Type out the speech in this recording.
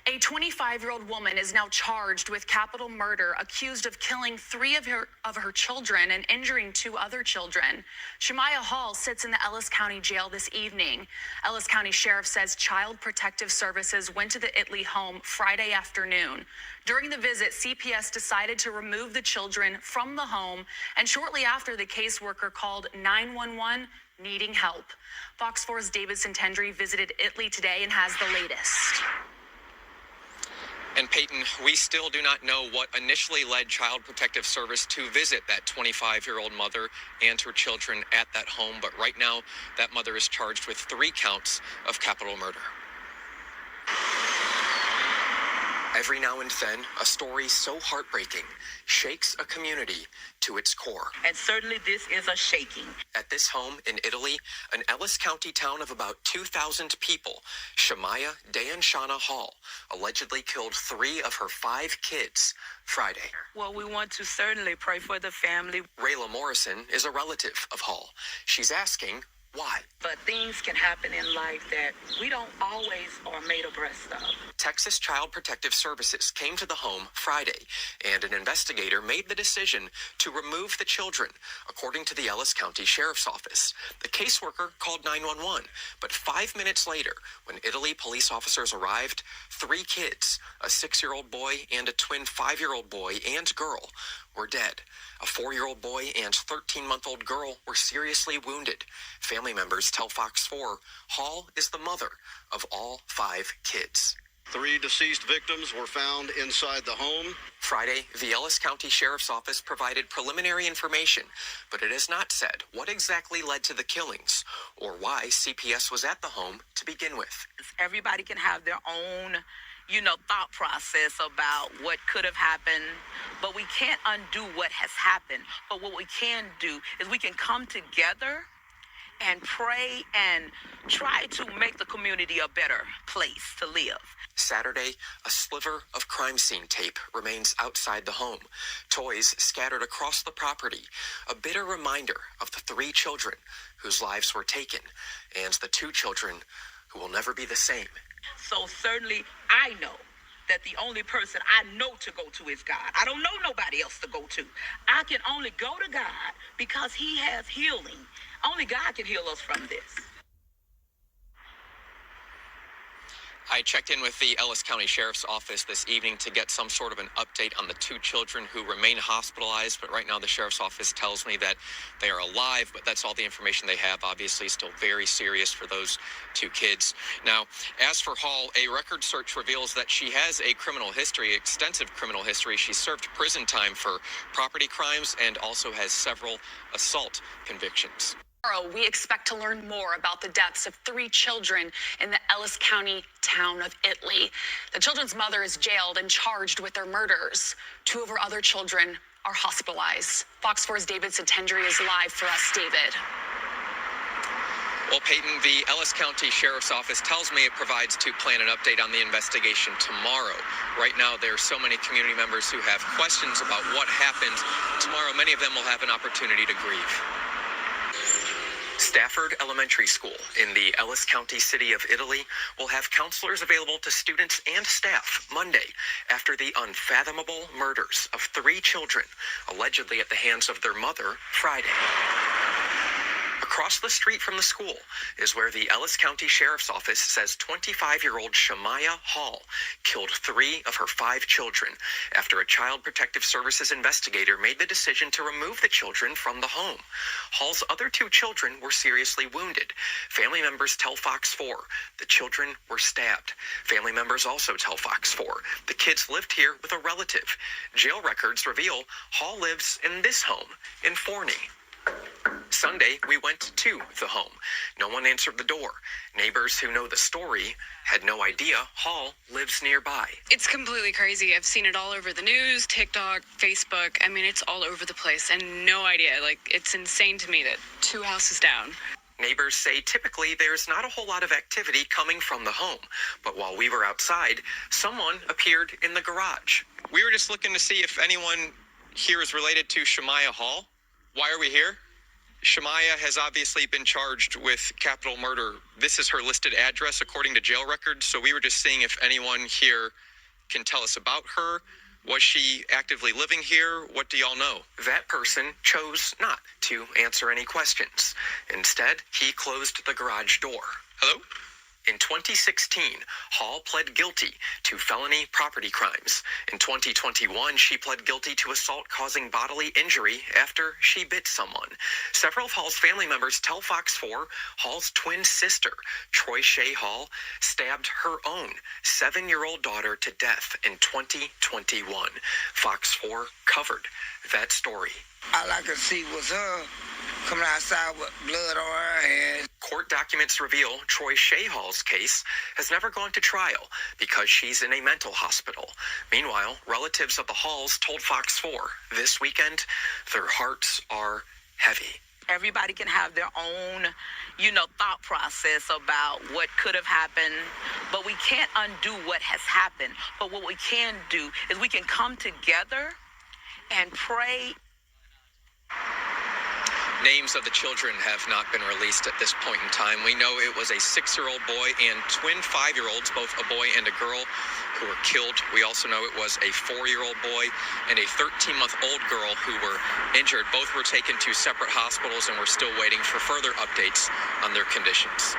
A 25-year-old woman is now charged with capital murder, accused of killing three of her children and injuring two other children. Shemaya Hall sits in the Ellis County Jail this evening. Ellis County Sheriff says Child Protective Services went to the Italy home Friday afternoon. During the visit, CPS decided to remove the children from the home, and shortly after, the caseworker called 911 needing help. Fox 4's David Santendri visited Italy today and has the latest. And Peyton, we still do not know what initially led Child Protective Service to visit that 25-year-old mother and her children at that home. But right now, that mother is charged with 3 counts of capital murder. Every now and then, a story so heartbreaking shakes a community to its core. And certainly this is a shaking. At this home in Italy, an Ellis County town of about 2,000 people, Shemaya Dayanshana Hall allegedly killed 3 of her 5 kids Friday. Well, we want to certainly pray for the family. Rayla Morrison is a relative of Hall. She's asking, why? But things can happen in life that we don't always are made abreast of. Texas Child Protective Services came to the home Friday, and an investigator made the decision to remove the children, according to the Ellis County Sheriff's Office. The caseworker called 911, but 5 minutes later, when Italy police officers arrived, 3 kids, a 6-year-old boy and a twin 5-year-old boy and girl, were dead. A 4-year-old boy and 13-month-old girl were seriously wounded. Family members tell Fox 4 Hall is the mother of all 5 kids. 3 deceased victims were found inside the home. Friday, the Ellis County Sheriff's Office provided preliminary information, but it has not said what exactly led to the killings or why CPS was at the home to begin with. Everybody can have their own thought process about what could have happened, but we can't undo what has happened. But what we can do is we can come together and pray and try to make the community a better place to live. Saturday, a sliver of crime scene tape remains outside the home. Toys scattered across the property, a bitter reminder of the 3 children whose lives were taken and the 2 children who will never be the same. So certainly I know that the only person I know to go to is God. I don't know nobody else to go to. I can only go to God because he has healing. Only God can heal us from this. I checked in with the Ellis County Sheriff's Office this evening to get some sort of an update on the 2 children who remain hospitalized, but right now the Sheriff's Office tells me that they are alive, but that's all the information they have. Obviously, still very serious for those 2 kids. Now, as for Hall, a record search reveals that she has a criminal history, extensive criminal history. She served prison time for property crimes and also has several assault convictions. Tomorrow, we expect to learn more about the deaths of 3 children in the Ellis County town of Italy. The children's mother is jailed and charged with their murders. 2 of her other children are hospitalized. Fox 4's David Santendri is live for us. David. Well, Peyton, the Ellis County Sheriff's Office tells me it provides to plan an update on the investigation tomorrow. Right now, there are so many community members who have questions about what happened. Tomorrow, many of them will have an opportunity to grieve. Stafford Elementary School in the Ellis County city of Italy will have counselors available to students and staff Monday after the unfathomable murders of 3 children, allegedly at the hands of their mother, Friday. Across the street from the school is where the Ellis County Sheriff's Office says 25-year-old Shemaya Hall killed 3 of her 5 children after a Child Protective Services investigator made the decision to remove the children from the home. Hall's other 2 children were seriously wounded. Family members tell Fox 4 the children were stabbed. Family members also tell Fox 4 the kids lived here with a relative. Jail records reveal Hall lives in this home in Forney. Sunday, we went to the home. No one answered the door. Neighbors who know the story had no idea Hall lives nearby. It's completely crazy. I've seen it all over the news, TikTok, Facebook. I mean, it's all over the place and no idea. It's insane to me that 2 houses down. Neighbors say typically there's not a whole lot of activity coming from the home, but while we were outside, someone appeared in the garage. We were just looking to see if anyone here is related to Shemaya Hall. Why are we here? Shemaya has obviously been charged with capital murder. This is her listed address according to jail records, so we were just seeing if anyone here can tell us about her. Was she actively living here? What do y'all know? That person chose not to answer any questions. Instead, he closed the garage door. Hello? In 2016, Hall pled guilty to felony property crimes. In 2021, she pled guilty to assault causing bodily injury after she bit someone. Several of Hall's family members tell Fox 4 Hall's twin sister, Troy Shea Hall, stabbed her own 7-year-old daughter to death in 2021. Fox 4 covered that story. All I could see was her coming outside with blood on her hands. Court documents reveal Troy Shea Hall's case has never gone to trial because she's in a mental hospital. Meanwhile, relatives of the Halls told Fox 4 this weekend their hearts are heavy. Everybody can have their own, thought process about what could have happened, but we can't undo what has happened. But what we can do is we can come together and pray. Names of the children have not been released at this point in time. We know it was a 6-year-old boy and twin 5-year-olds, both a boy and a girl, who were killed. We also know it was a 4-year-old boy and a 13-month-old girl who were injured. Both were taken to separate hospitals, and we're still waiting for further updates on their conditions.